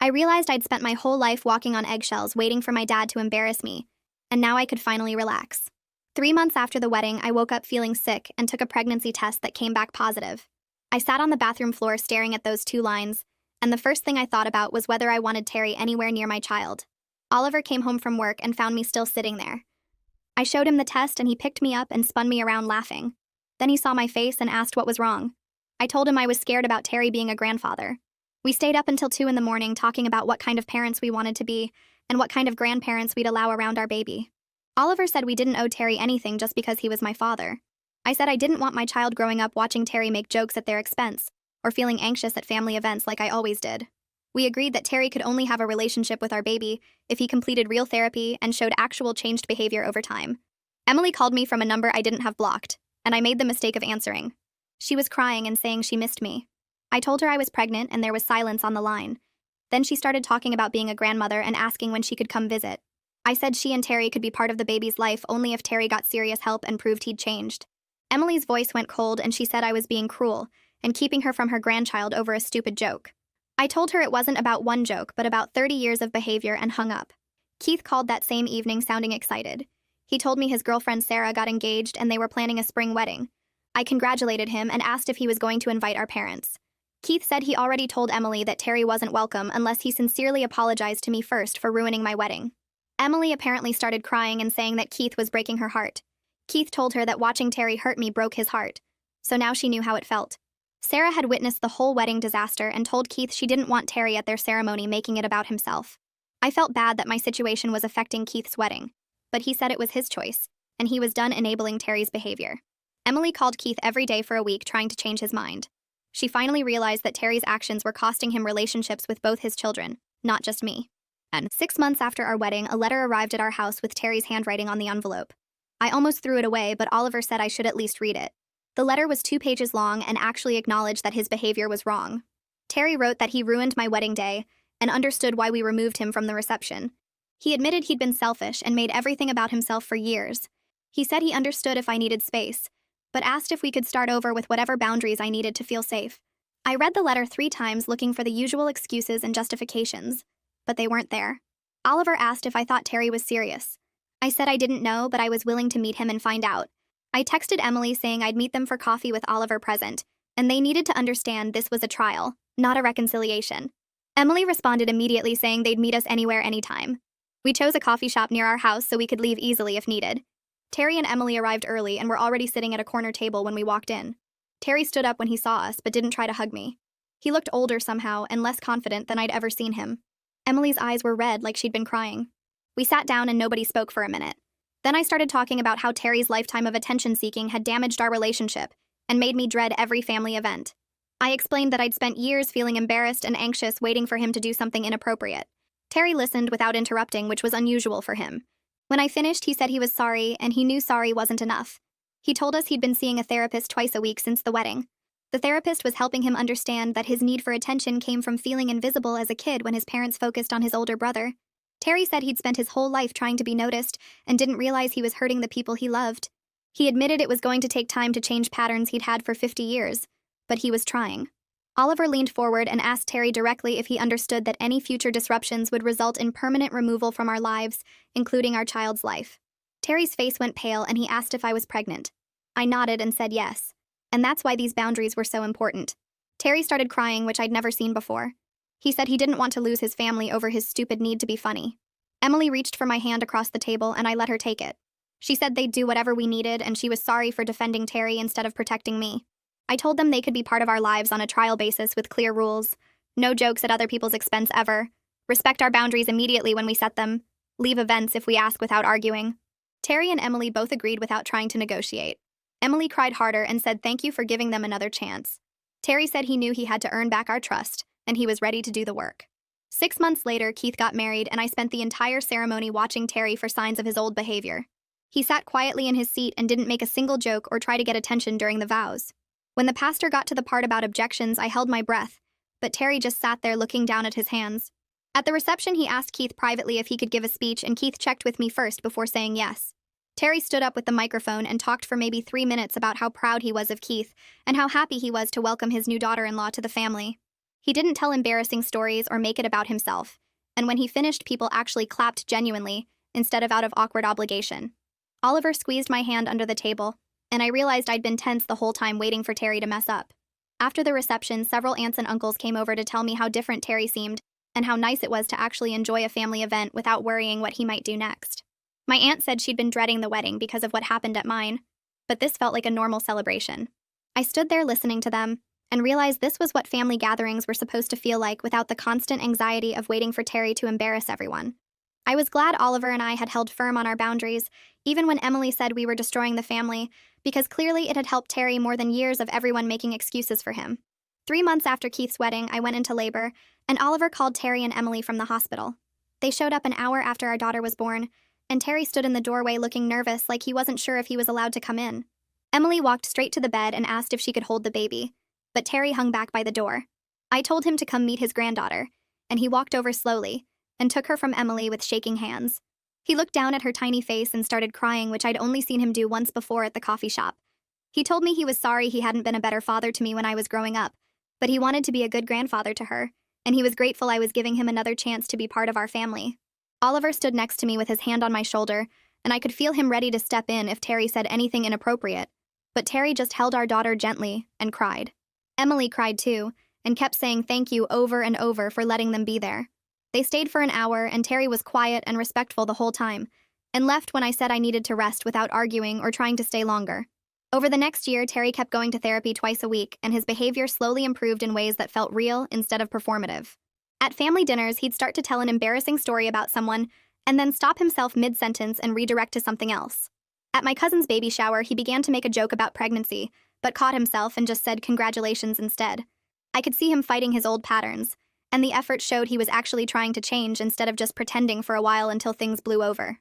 I realized I'd spent my whole life walking on eggshells waiting for my dad to embarrass me, and now I could finally relax. 3 months after the wedding, I woke up feeling sick and took a pregnancy test that came back positive. I sat on the bathroom floor staring at those 2 lines, and the first thing I thought about was whether I wanted Terry anywhere near my child. Oliver came home from work and found me still sitting there. I showed him the test and he picked me up and spun me around laughing. Then he saw my face and asked what was wrong. I told him I was scared about Terry being a grandfather. We stayed up until 2 in the morning talking about what kind of parents we wanted to be and what kind of grandparents we'd allow around our baby. Oliver said we didn't owe Terry anything just because he was my father. I said I didn't want my child growing up watching Terry make jokes at their expense or feeling anxious at family events like I always did. We agreed that Terry could only have a relationship with our baby if he completed real therapy and showed actual changed behavior over time. Emily called me from a number I didn't have blocked, and I made the mistake of answering. She was crying and saying she missed me. I told her I was pregnant and there was silence on the line. Then she started talking about being a grandmother and asking when she could come visit. I said she and Terry could be part of the baby's life only if Terry got serious help and proved he'd changed. Emily's voice went cold and she said I was being cruel and keeping her from her grandchild over a stupid joke. I told her it wasn't about one joke, but about 30 years of behavior and hung up. Keith called that same evening sounding excited. He told me his girlfriend Sarah got engaged and they were planning a spring wedding. I congratulated him and asked if he was going to invite our parents. Keith said he already told Emily that Terry wasn't welcome unless he sincerely apologized to me first for ruining my wedding. Emily apparently started crying and saying that Keith was breaking her heart. Keith told her that watching Terry hurt me broke his heart. So now she knew how it felt. Sarah had witnessed the whole wedding disaster and told Keith she didn't want Terry at their ceremony making it about himself. I felt bad that my situation was affecting Keith's wedding, but he said it was his choice, and he was done enabling Terry's behavior. Emily called Keith every day for a week trying to change his mind. She finally realized that Terry's actions were costing him relationships with both his children, not just me. And 6 months after our wedding, a letter arrived at our house with Terry's handwriting on the envelope. I almost threw it away, but Oliver said I should at least read it. The letter was 2 pages long and actually acknowledged that his behavior was wrong. Terry wrote that he ruined my wedding day and understood why we removed him from the reception. He admitted he'd been selfish and made everything about himself for years. He said he understood if I needed space, but asked if we could start over with whatever boundaries I needed to feel safe. I read the letter 3 times looking for the usual excuses and justifications, but they weren't there. Oliver asked if I thought Terry was serious. I said I didn't know, but I was willing to meet him and find out. I texted Emily saying I'd meet them for coffee with Oliver present, and they needed to understand this was a trial, not a reconciliation. Emily responded immediately saying they'd meet us anywhere, anytime. We chose a coffee shop near our house so we could leave easily if needed. Terry and Emily arrived early and were already sitting at a corner table when we walked in. Terry stood up when he saw us but didn't try to hug me. He looked older somehow and less confident than I'd ever seen him. Emily's eyes were red like she'd been crying. We sat down and nobody spoke for a minute. Then I started talking about how Terry's lifetime of attention-seeking had damaged our relationship and made me dread every family event. I explained that I'd spent years feeling embarrassed and anxious waiting for him to do something inappropriate. Terry listened without interrupting, which was unusual for him. When I finished, he said he was sorry, and he knew sorry wasn't enough. He told us he'd been seeing a therapist twice a week since the wedding. The therapist was helping him understand that his need for attention came from feeling invisible as a kid when his parents focused on his older brother. Terry said he'd spent his whole life trying to be noticed and didn't realize he was hurting the people he loved. He admitted it was going to take time to change patterns he'd had for 50 years, but he was trying. Oliver leaned forward and asked Terry directly if he understood that any future disruptions would result in permanent removal from our lives, including our child's life. Terry's face went pale and he asked if I was pregnant. I nodded and said yes. And that's why these boundaries were so important. Terry started crying, which I'd never seen before. He said he didn't want to lose his family over his stupid need to be funny. Emily reached for my hand across the table and I let her take it. She said they'd do whatever we needed and she was sorry for defending Terry instead of protecting me. I told them they could be part of our lives on a trial basis with clear rules. No jokes at other people's expense ever. Respect our boundaries immediately when we set them. Leave events if we ask without arguing. Terry and Emily both agreed without trying to negotiate. Emily cried harder and said thank you for giving them another chance. Terry said he knew he had to earn back our trust, and he was ready to do the work. 6 months later, Keith got married, and I spent the entire ceremony watching Terry for signs of his old behavior. He sat quietly in his seat and didn't make a single joke or try to get attention during the vows. When the pastor got to the part about objections, I held my breath, but Terry just sat there looking down at his hands. At the reception, he asked Keith privately if he could give a speech, and Keith checked with me first before saying yes. Terry stood up with the microphone and talked for maybe 3 minutes about how proud he was of Keith and how happy he was to welcome his new daughter-in-law to the family. He didn't tell embarrassing stories or make it about himself, and when he finished, people actually clapped genuinely instead of out of awkward obligation. Oliver squeezed my hand under the table, and I realized I'd been tense the whole time waiting for Terry to mess up. After the reception, several aunts and uncles came over to tell me how different Terry seemed and how nice it was to actually enjoy a family event without worrying what he might do next. My aunt said she'd been dreading the wedding because of what happened at mine, but this felt like a normal celebration. I stood there listening to them and realized this was what family gatherings were supposed to feel like without the constant anxiety of waiting for Terry to embarrass everyone. I was glad Oliver and I had held firm on our boundaries, even when Emily said we were destroying the family, because clearly it had helped Terry more than years of everyone making excuses for him. 3 months after Keith's wedding, I went into labor, and Oliver called Terry and Emily from the hospital. They showed up an hour after our daughter was born, and Terry stood in the doorway looking nervous, like he wasn't sure if he was allowed to come in. Emily walked straight to the bed and asked if she could hold the baby, but Terry hung back by the door. I told him to come meet his granddaughter, and he walked over slowly and took her from Emily with shaking hands. He looked down at her tiny face and started crying, which I'd only seen him do once before at the coffee shop. He told me he was sorry he hadn't been a better father to me when I was growing up, but he wanted to be a good grandfather to her, and he was grateful I was giving him another chance to be part of our family. Oliver stood next to me with his hand on my shoulder, and I could feel him ready to step in if Terry said anything inappropriate, but Terry just held our daughter gently and cried. Emily cried too, and kept saying thank you over and over for letting them be there. They stayed for an hour, and Terry was quiet and respectful the whole time, and left when I said I needed to rest without arguing or trying to stay longer. Over the next year, Terry kept going to therapy twice a week, and his behavior slowly improved in ways that felt real instead of performative. At family dinners, he'd start to tell an embarrassing story about someone, and then stop himself mid-sentence and redirect to something else. At my cousin's baby shower, he began to make a joke about pregnancy, but caught himself and just said congratulations instead. I could see him fighting his old patterns, and the effort showed he was actually trying to change instead of just pretending for a while until things blew over.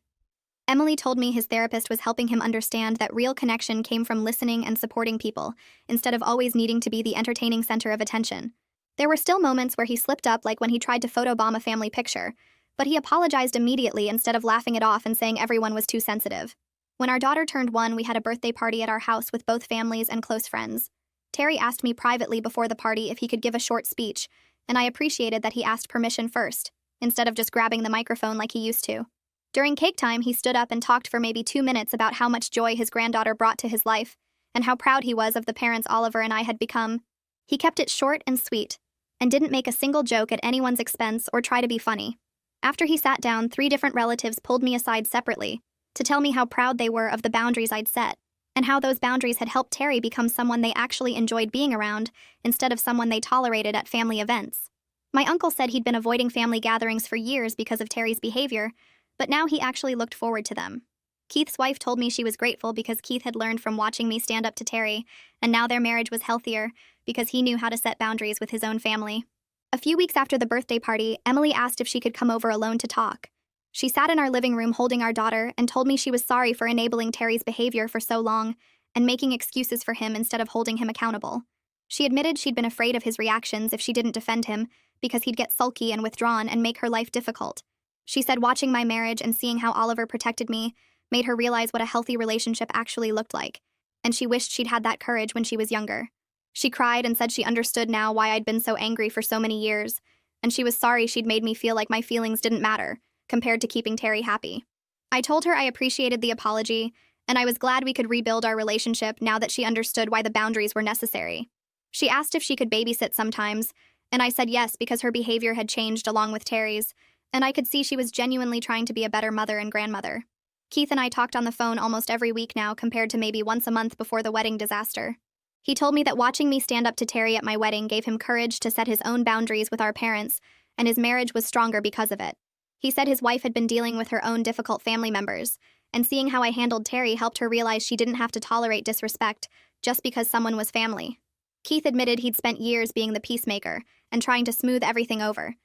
Emily told me his therapist was helping him understand that real connection came from listening and supporting people, instead of always needing to be the entertaining center of attention. There were still moments where he slipped up, like when he tried to photobomb a family picture, but he apologized immediately instead of laughing it off and saying everyone was too sensitive. When our daughter turned 1, we had a birthday party at our house with both families and close friends. Terry asked me privately before the party if he could give a short speech, and I appreciated that he asked permission first, instead of just grabbing the microphone like he used to. During cake time, he stood up and talked for maybe 2 minutes about how much joy his granddaughter brought to his life, and how proud he was of the parents Oliver and I had become. He kept it short and sweet, and didn't make a single joke at anyone's expense or try to be funny. After he sat down, 3 different relatives pulled me aside separately to tell me how proud they were of the boundaries I'd set, and how those boundaries had helped Terry become someone they actually enjoyed being around instead of someone they tolerated at family events. My uncle said he'd been avoiding family gatherings for years because of Terry's behavior, but now he actually looked forward to them. Keith's wife told me she was grateful because Keith had learned from watching me stand up to Terry, and now their marriage was healthier because he knew how to set boundaries with his own family. A few weeks after the birthday party, Emily asked if she could come over alone to talk. She sat in our living room holding our daughter and told me she was sorry for enabling Terry's behavior for so long and making excuses for him instead of holding him accountable. She admitted she'd been afraid of his reactions if she didn't defend him because he'd get sulky and withdrawn and make her life difficult. She said watching my marriage and seeing how Oliver protected me made her realize what a healthy relationship actually looked like, and she wished she'd had that courage when she was younger. She cried and said she understood now why I'd been so angry for so many years, and she was sorry she'd made me feel like my feelings didn't matter, compared to keeping Terry happy. I told her I appreciated the apology, and I was glad we could rebuild our relationship now that she understood why the boundaries were necessary. She asked if she could babysit sometimes, and I said yes because her behavior had changed along with Terry's, and I could see she was genuinely trying to be a better mother and grandmother. Keith and I talked on the phone almost every week now compared to maybe once a month before the wedding disaster. He told me that watching me stand up to Terry at my wedding gave him courage to set his own boundaries with our parents, and his marriage was stronger because of it. He said his wife had been dealing with her own difficult family members, and seeing how I handled Terry helped her realize she didn't have to tolerate disrespect just because someone was family. Keith admitted he'd spent years being the peacemaker and trying to smooth everything over,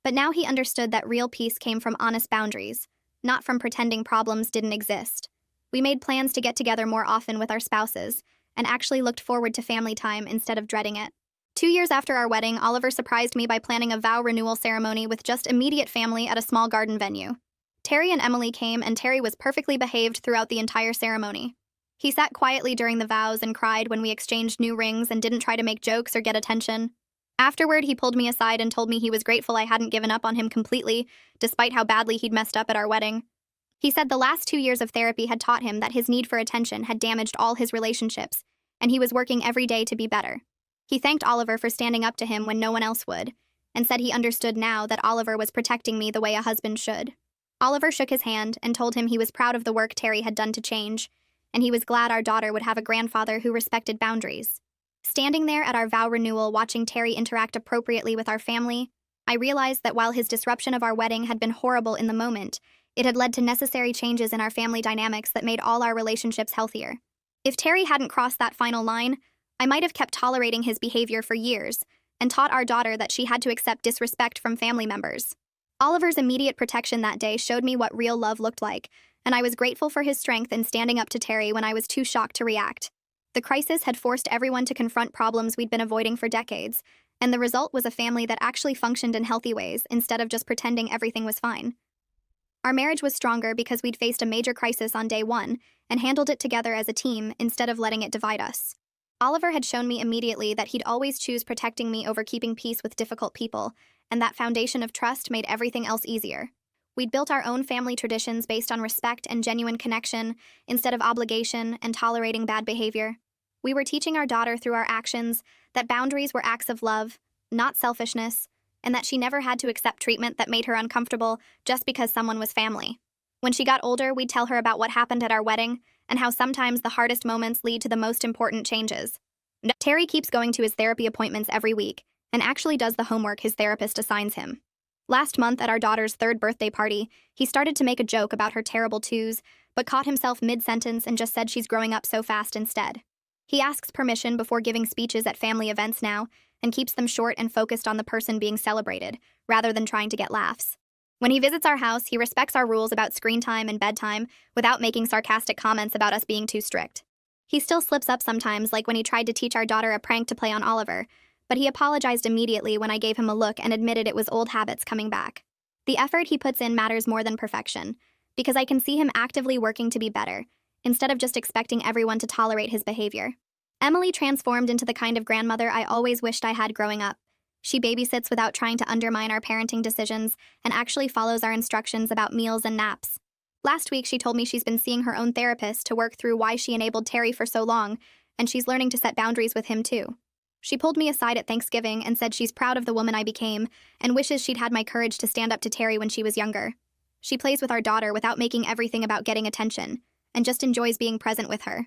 but now he understood that real peace came from honest boundaries, not from pretending problems didn't exist. We made plans to get together more often with our spouses, and actually looked forward to family time instead of dreading it. 2 years after our wedding, Oliver surprised me by planning a vow renewal ceremony with just immediate family at a small garden venue. Terry and Emily came, and Terry was perfectly behaved throughout the entire ceremony. He sat quietly during the vows and cried when we exchanged new rings and didn't try to make jokes or get attention. Afterward, he pulled me aside and told me he was grateful I hadn't given up on him completely, despite how badly he'd messed up at our wedding. He said the last 2 years of therapy had taught him that his need for attention had damaged all his relationships, and he was working every day to be better. He thanked Oliver for standing up to him when no one else would, and said he understood now that Oliver was protecting me the way a husband should. Oliver shook his hand and told him he was proud of the work Terry had done to change, and he was glad our daughter would have a grandfather who respected boundaries. Standing there at our vow renewal watching Terry interact appropriately with our family, I realized that while his disruption of our wedding had been horrible in the moment, it had led to necessary changes in our family dynamics that made all our relationships healthier. If Terry hadn't crossed that final line, I might have kept tolerating his behavior for years and taught our daughter that she had to accept disrespect from family members. Oliver's immediate protection that day showed me what real love looked like, and I was grateful for his strength in standing up to Terry when I was too shocked to react. The crisis had forced everyone to confront problems we'd been avoiding for decades, and the result was a family that actually functioned in healthy ways instead of just pretending everything was fine. Our marriage was stronger because we'd faced a major crisis on day 1 and handled it together as a team instead of letting it divide us. Oliver had shown me immediately that he'd always choose protecting me over keeping peace with difficult people, and that foundation of trust made everything else easier. We'd built our own family traditions based on respect and genuine connection instead of obligation and tolerating bad behavior. We were teaching our daughter through our actions that boundaries were acts of love, not selfishness, and that she never had to accept treatment that made her uncomfortable just because someone was family. When she got older, we'd tell her about what happened at our wedding and how sometimes the hardest moments lead to the most important changes. Terry keeps going to his therapy appointments every week and actually does the homework his therapist assigns him. Last month at our daughter's 3rd birthday party, he started to make a joke about her terrible twos, but caught himself mid-sentence and just said she's growing up so fast instead. He asks permission before giving speeches at family events now and keeps them short and focused on the person being celebrated, rather than trying to get laughs. When he visits our house, he respects our rules about screen time and bedtime without making sarcastic comments about us being too strict. He still slips up sometimes, like when he tried to teach our daughter a prank to play on Oliver, but he apologized immediately when I gave him a look and admitted it was old habits coming back. The effort he puts in matters more than perfection, because I can see him actively working to be better, instead of just expecting everyone to tolerate his behavior. Emily transformed into the kind of grandmother I always wished I had growing up. She babysits without trying to undermine our parenting decisions and actually follows our instructions about meals and naps. Last week, she told me she's been seeing her own therapist to work through why she enabled Terry for so long, and she's learning to set boundaries with him too. She pulled me aside at Thanksgiving and said she's proud of the woman I became and wishes she'd had my courage to stand up to Terry when she was younger. She plays with our daughter without making everything about getting attention, and just enjoys being present with her.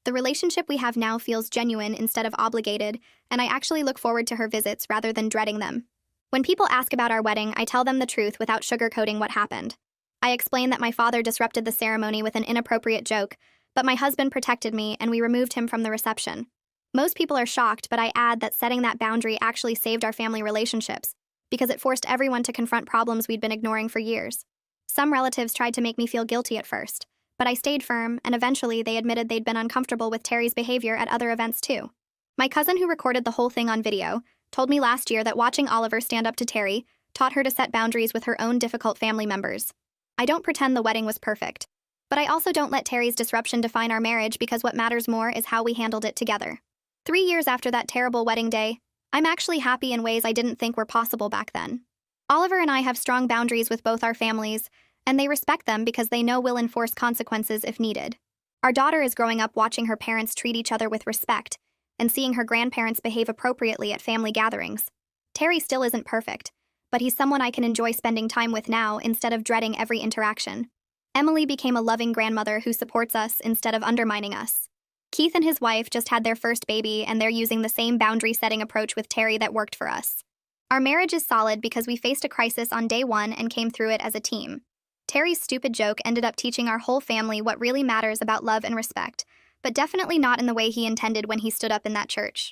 The relationship we have now feels genuine instead of obligated, and I actually look forward to her visits rather than dreading them. When people ask about our wedding, I tell them the truth without sugarcoating what happened. I explain that my father disrupted the ceremony with an inappropriate joke, but my husband protected me and we removed him from the reception. Most people are shocked, but I add that setting that boundary actually saved our family relationships, because it forced everyone to confront problems we'd been ignoring for years. Some relatives tried to make me feel guilty at first, but I stayed firm, and eventually they admitted they'd been uncomfortable with Terry's behavior at other events too. My cousin, who recorded the whole thing on video, told me last year that watching Oliver stand up to Terry taught her to set boundaries with her own difficult family members. I don't pretend the wedding was perfect, but I also don't let Terry's disruption define our marriage, because what matters more is how we handled it together. 3 years after that terrible wedding day, I'm actually happy in ways I didn't think were possible back then. Oliver and I have strong boundaries with both our families, and they respect them because they know we'll enforce consequences if needed. Our daughter is growing up watching her parents treat each other with respect and seeing her grandparents behave appropriately at family gatherings. Terry still isn't perfect, but he's someone I can enjoy spending time with now instead of dreading every interaction. Emily became a loving grandmother who supports us instead of undermining us. Keith and his wife just had their first baby, and they're using the same boundary-setting approach with Terry that worked for us. Our marriage is solid because we faced a crisis on day one and came through it as a team. Terry's stupid joke ended up teaching our whole family what really matters about love and respect, but definitely not in the way he intended when he stood up in that church.